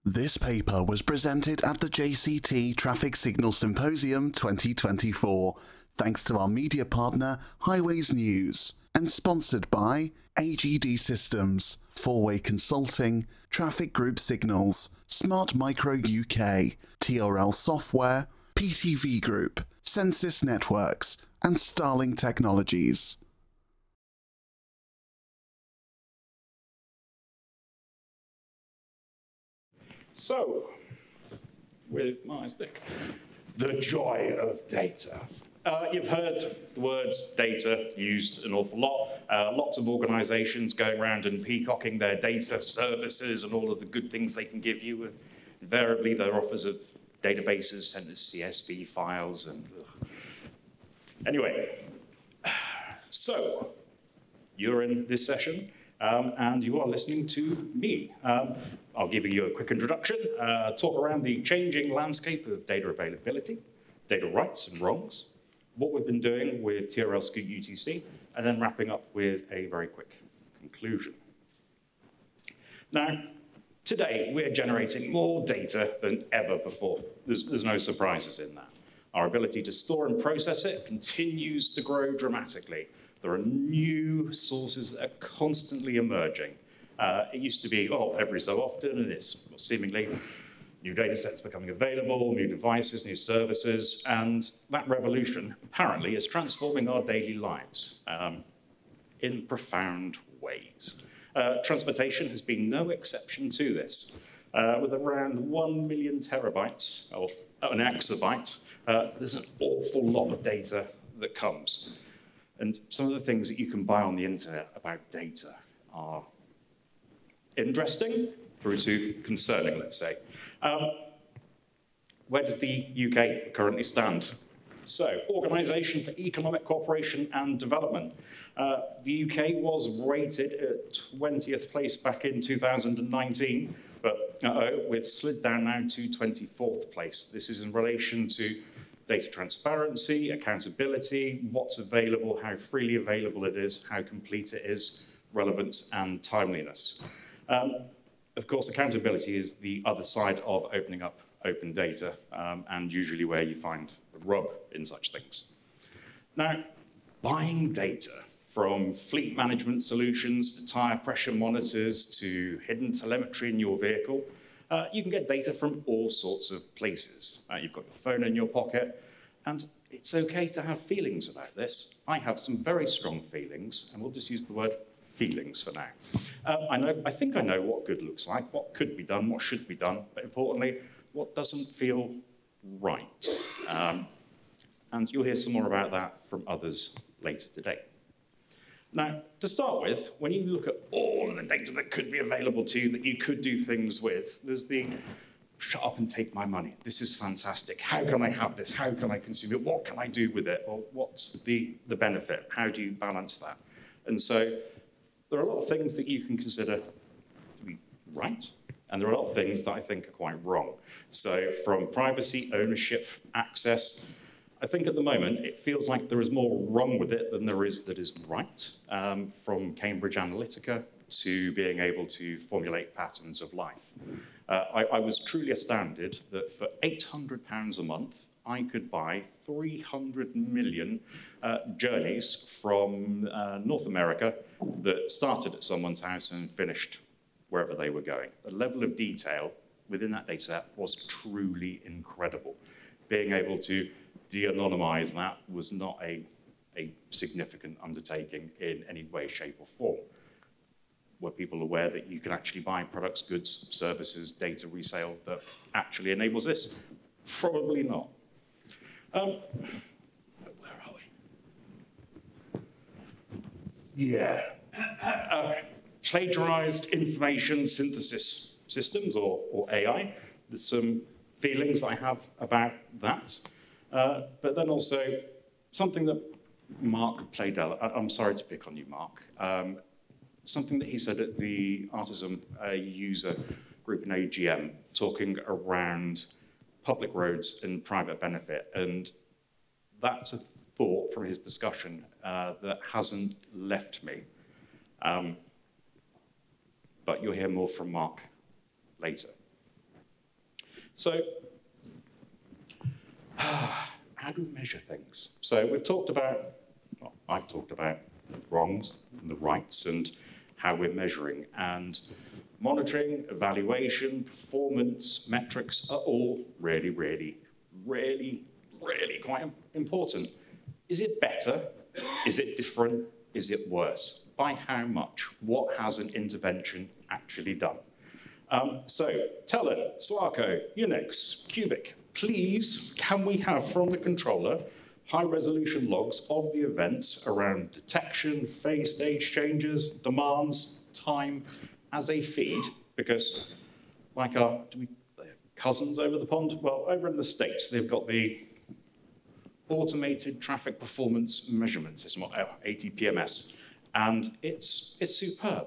This paper was presented at the JCT Traffic Signal Symposium 2024, thanks to our media partner Highways News, and sponsored by AGD Systems, Four-Way Consulting, Traffic Group Signals, Smart Micro UK, TRL Software, PTV Group, Census Networks, and Starling Technologies. So, with my stick, the joy of data. You've heard the words data used an awful lot. Lots of organizations going around and peacocking their data services and all of the good things they can give you. Invariably, their offers of databases sent as CSV files and Anyway, so you're in this session. And you are listening to me. I'll give you a quick introduction, talk around the changing landscape of data availability, data rights and wrongs, what we've been doing with TRL Scoot UTC, and then wrapping up with a very quick conclusion. Now, today we're generating more data than ever before. There's no surprises in that. Our ability to store and process it continues to grow dramatically. There are new sources that are constantly emerging. It used to be, every so often, and it's seemingly new data sets becoming available, new devices, new services, and that revolution apparently is transforming our daily lives in profound ways. Transportation has been no exception to this. With around 1 million terabytes, or an exabyte, there's an awful lot of data that comes. And some of the things that you can buy on the internet about data are interesting through to concerning, let's say. Where does the UK currently stand? So, Organisation for Economic Cooperation and Development. The UK was rated at 20th place back in 2019, but we've slid down now to 24th place. This is in relation to data transparency, accountability, what's available, how freely available it is, how complete it is, relevance and timeliness. Of course, accountability is the other side of opening up open data, and usually where you find the rub in such things. Now, buying data, from fleet management solutions to tire pressure monitors to hidden telemetry in your vehicle, you can get data from all sorts of places. You've got your phone in your pocket, and it's okay to have feelings about this. I have some very strong feelings, and we'll just use the word feelings for now. I think I know what good looks like, what could be done, what should be done, but importantly, what doesn't feel right. And you'll hear some more about that from others later today. Now, to start with, when you look at all of the data that could be available to you, that you could do things with, there's the shut up and take my money. This is fantastic. How can I have this? How can I consume it? What can I do with it? Or what's the benefit? How do you balance that? And so there are a lot of things that you can consider to be right, and there are a lot of things that I think are quite wrong. So from privacy, ownership, access, I think at the moment it feels like there is more wrong with it than there is that is right, from Cambridge Analytica to being able to formulate patterns of life. I was truly astounded that for £800 a month, I could buy 300 million journeys from North America that started at someone's house and finished wherever they were going. The level of detail within that data set was truly incredible. Being able to de-anonymize that was not a significant undertaking in any way, shape, or form. Were people aware that you can actually buy products, goods, services, data resale that actually enables this? Probably not. Where are we? Yeah. Plagiarized information synthesis systems, or AI. There's some feelings I have about that. But then also something that Mark played out. I'm sorry to pick on you, Mark. Something that he said at the Artisan user group in AGM, talking around public roads and private benefit. And that's a thought from his discussion that hasn't left me. But you'll hear more from Mark later. So how do we measure things? So we've talked about, well, I've talked about the wrongs and the rights and how we're measuring. And monitoring, evaluation, performance, metrics are all really, really, really, really quite important. Is it better? Is it different? Is it worse? By how much? What has an intervention actually done? So, Kettell, Swarco, Unix, Cubic, please, can we have from the controller high-resolution logs of the events around detection, phase stage changes, demands, time, as a feed? Because, like our cousins over the pond, well, over in the States, they've got the Automated Traffic Performance Measurement System, or ATPMS, and it's superb.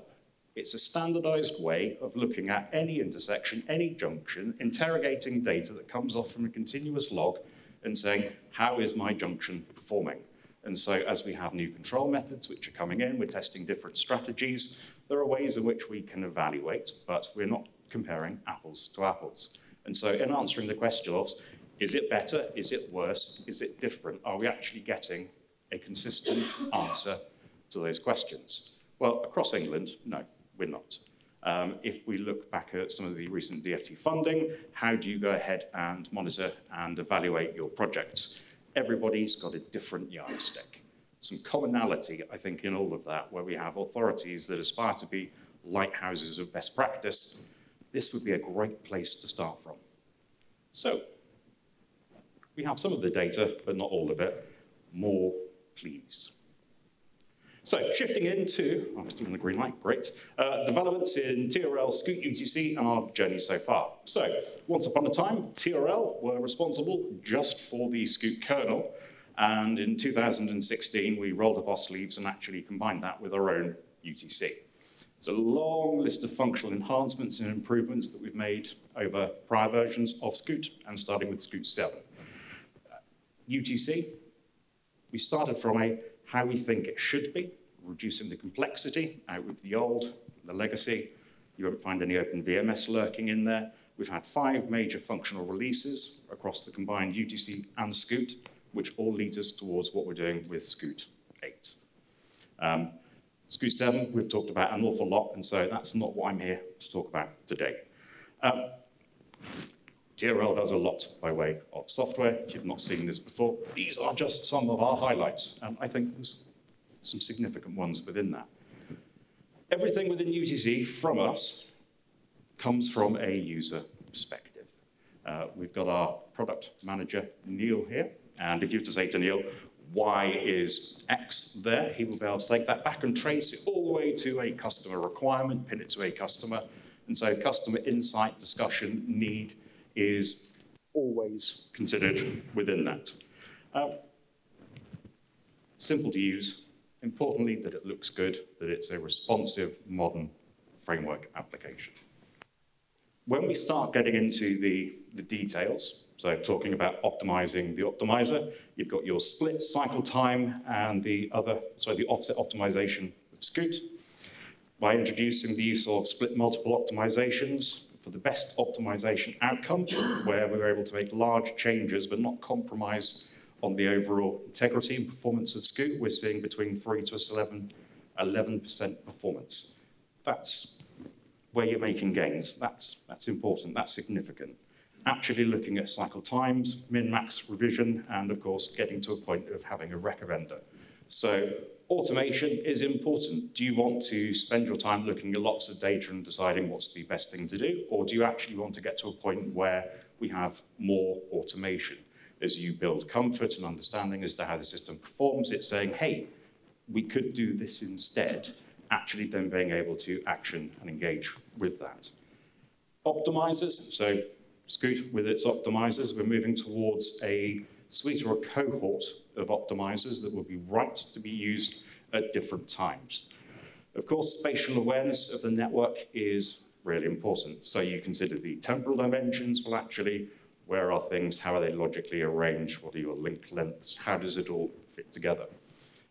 It's a standardized way of looking at any intersection, any junction, interrogating data that comes off from a continuous log and saying, how is my junction performing? And so as we have new control methods which are coming in, we're testing different strategies. There are ways in which we can evaluate, but we're not comparing apples to apples. And so in answering the question of, is it better? Is it worse? Is it different? Are we actually getting a consistent answer to those questions? Well, across England, no, we're not. If we look back at some of the recent DFT funding, how do you go ahead and monitor and evaluate your projects? Everybody's got a different yardstick. Some commonality, I think, in all of that, where we have authorities that aspire to be lighthouses of best practice. This would be a great place to start from. So, we have some of the data, but not all of it. More, please. So, shifting into, I'm still on the green light, great, developments in TRL, Scoot, UTC, and our journey so far. So, once upon a time, TRL were responsible just for the Scoot kernel, and in 2016, we rolled up our sleeves and actually combined that with our own UTC. It's a long list of functional enhancements and improvements that we've made over prior versions of Scoot, and starting with Scoot 7. UTC, we started from a how we think it should be, reducing the complexity out with the old, the legacy. You won't find any open VMS lurking in there. We've had 5 major functional releases across the combined UTC and Scoot, which all lead us towards what we're doing with Scoot 8. Scoot 7, we've talked about an awful lot, and so that's not what I'm here to talk about today. TRL does a lot by way of software. If you've not seen this before, these are just some of our highlights. I think there's some significant ones within that. Everything within UTC from us comes from a user perspective. We've got our product manager, Neil, here. And if you were to say to Neil, why is X there? He will be able to take that back and trace it all the way to a customer requirement, pin it to a customer. And so customer insight, discussion, need is always considered within that. Simple to use, importantly that it looks good, that it's a responsive, modern framework application. When we start getting into the details, so talking about optimizing the optimizer, you've got your split cycle time and the offset optimization with Scoot. By introducing the use of split multiple optimizations for the best optimization outcome, where we were able to make large changes but not compromise on the overall integrity and performance of Scoot, we're seeing between 3 to 11% performance. That's where you're making gains. That's important, that's significant. Actually looking at cycle times, min-max revision, and of course getting to a point of having a recommender. So automation is important. Do you want to spend your time looking at lots of data and deciding what's the best thing to do? Or do you actually want to get to a point where we have more automation? As you build comfort and understanding as to how the system performs, it's saying, hey, we could do this instead, actually then being able to action and engage with that. Optimizers, so Scoot with its optimizers, we're moving towards a suite or a cohort of optimizers that will be right to be used at different times. Of course, spatial awareness of the network is really important. So you consider the temporal dimensions, well actually, where are things, how are they logically arranged, what are your link lengths, how does it all fit together?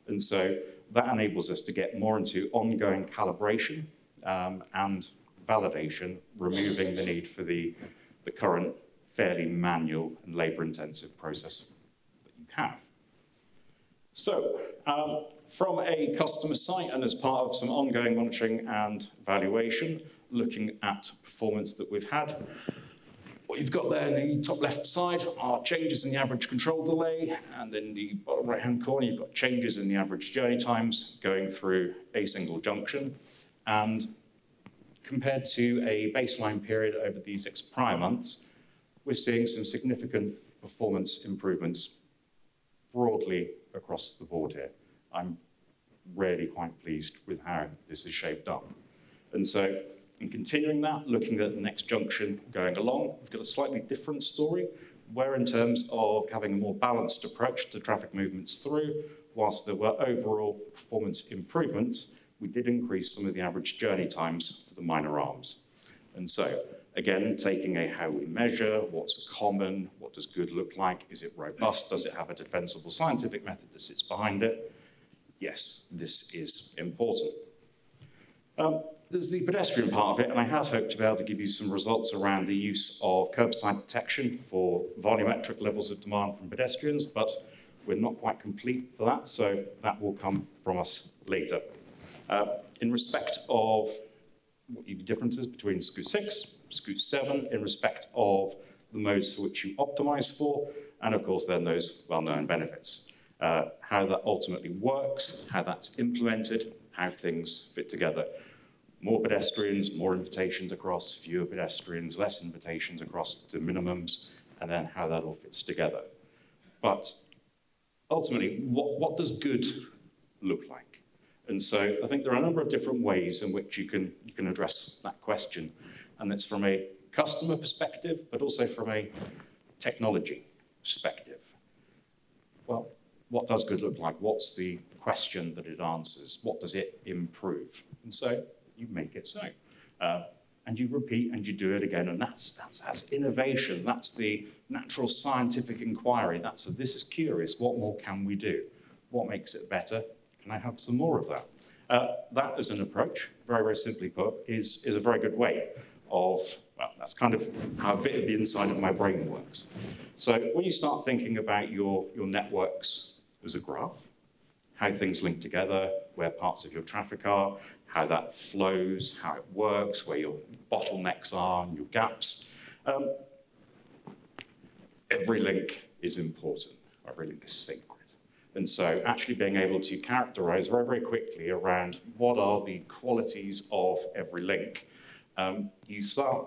And so that enables us to get more into ongoing calibration and validation, removing the need for the current fairly manual and labor-intensive process that you have. So, from a customer site and as part of some ongoing monitoring and evaluation, looking at performance that we've had, what you've got there in the top left side are changes in the average control delay, and in the bottom right-hand corner, you've got changes in the average journey times going through a single junction. And compared to a baseline period over these 6 prior months, we're seeing some significant performance improvements broadly across the board here. I'm really quite pleased with how this is shaped up. And so, in continuing that, looking at the next junction going along, we've got a slightly different story, where in terms of having a more balanced approach to traffic movements through, whilst there were overall performance improvements, we did increase some of the average journey times for the minor arms. And so, again, taking a how we measure, what's common, what does good look like, is it robust, does it have a defensible scientific method that sits behind it? Yes, this is important. There's the pedestrian part of it, and I had hoped to be able to give you some results around the use of curbside detection for volumetric levels of demand from pedestrians, but we're not quite complete for that, so that will come from us later. In respect of what the differences between Scoot 6, Scoot 7, in respect of the modes for which you optimize for, and of course then those well-known benefits. How that ultimately works, how that's implemented, how things fit together. More pedestrians, more invitations across, fewer pedestrians, less invitations across to minimums, and then how that all fits together. But ultimately, what does good look like? And so I think there are a number of different ways in which you can address that question. And that's from a customer perspective, but also from a technology perspective. Well, what does good look like? What's the question that it answers? What does it improve? And so you make it so. And you repeat and you do it again. And that's innovation. That's the natural scientific inquiry. That's this is curious. What more can we do? What makes it better? Can I have some more of that? That as an approach, very, very simply put, is a very good way of, well, that's kind of how a bit of the inside of my brain works. So when you start thinking about your networks as a graph, how things link together, where parts of your traffic are, how that flows, how it works, where your bottlenecks are and your gaps. Every link is important. Every link is sacred. And so actually being able to characterize very, very quickly around what are the qualities of every link, you start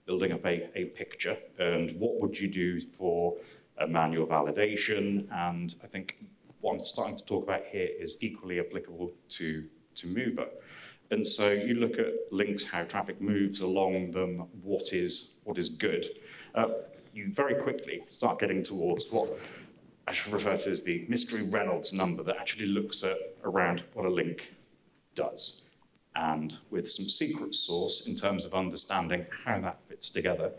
building up a picture and what would you do for a manual validation. And I think what I'm starting to talk about here is equally applicable to Mover. And so you look at links, how traffic moves along them, what is good. You very quickly start getting towards what I should refer to as the mystery Reynolds number that actually looks at around what a link does. And with some secret sauce in terms of understanding how that fits together,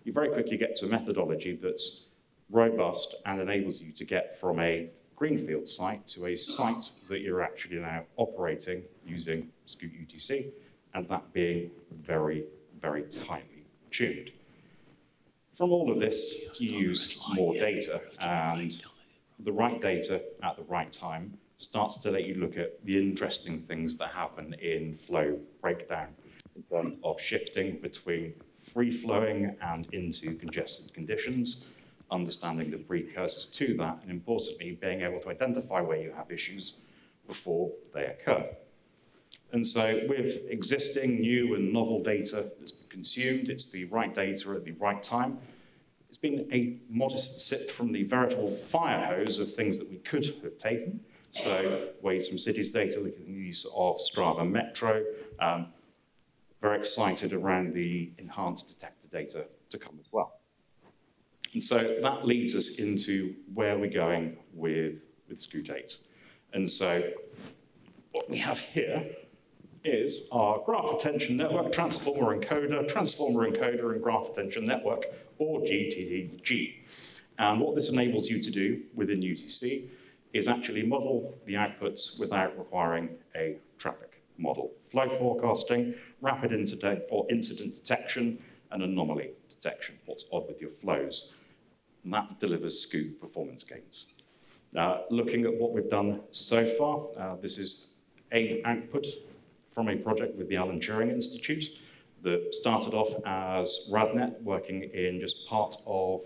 you very quickly get to a methodology that's robust and enables you to get from a greenfield site to a site that you're actually now operating using Scoot UTC, and that being very, very tightly tuned. From all of this, you use more data, and the right data at the right time starts to let you look at the interesting things that happen in flow breakdown in terms of shifting between free-flowing and into congested conditions, understanding the precursors to that, and importantly, being able to identify where you have issues before they occur. And so with existing, new, and novel data that's been consumed, it's the right data at the right time. It's been a modest sip from the veritable fire hose of things that we could have taken. So Ways from Cities data, looking at the use of Strava Metro, very excited around the enhanced detector data to come as well. And so that leads us into where we're going with Scoot 8. And so what we have here is our graph attention network, transformer encoder, and graph attention network, or GTTG. And what this enables you to do within UTC is actually model the outputs without requiring a traffic model. Flow forecasting, rapid incident detection, and anomaly detection, what's odd with your flows. And that delivers Scoop performance gains. Looking at what we've done so far, this is an output from a project with the Alan Turing Institute that started off as RadNet, working in just part of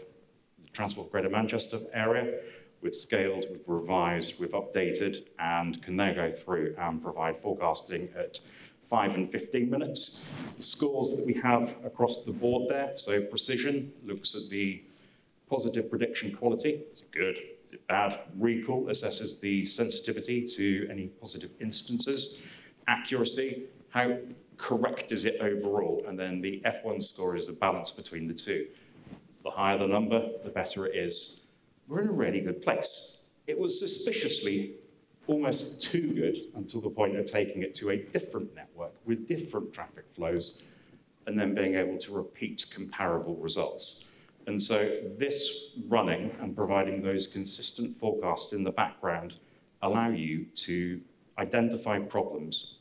the Transport for Greater Manchester area. We've scaled, we've revised, we've updated, and can now go through and provide forecasting at 5 and 15 minutes. The scores that we have across the board there, so precision looks at the positive prediction quality, is it good, is it bad? Recall assesses the sensitivity to any positive instances. Accuracy, how correct is it overall? And then the F1 score is the balance between the two. The higher the number, the better it is. We're in a really good place. It was suspiciously almost too good until the point of taking it to a different network with different traffic flows and then being able to repeat comparable results. And so this running and providing those consistent forecasts in the background allow you to identify problems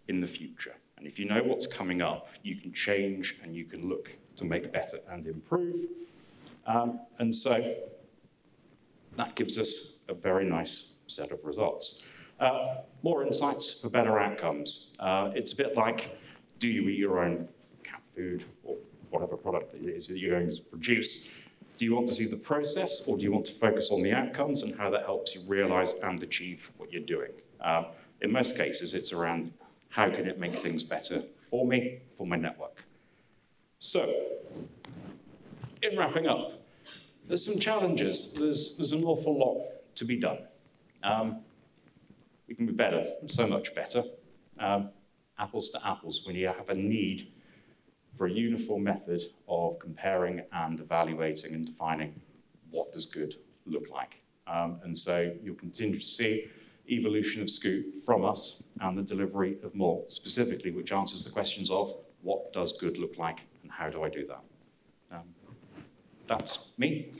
in the future. And if you know what's coming up, you can change and you can look to make better and improve. And so that gives us a very nice set of results. More insights for better outcomes. It's a bit like, do you eat your own cat food or whatever product it is that you're going to produce? Do you want to see the process, or do you want to focus on the outcomes and how that helps you realize and achieve what you're doing? In most cases, it's around how can it make things better for me, for my network. So, in wrapping up, there's some challenges. There's an awful lot to be done. We can be better, so much better. Apples to apples, when you have a need for a uniform method of comparing and evaluating and defining what does good look like. And so you'll continue to see evolution of Scoop from us and the delivery of more, specifically which answers the questions of what does good look like and how do I do that? That's me.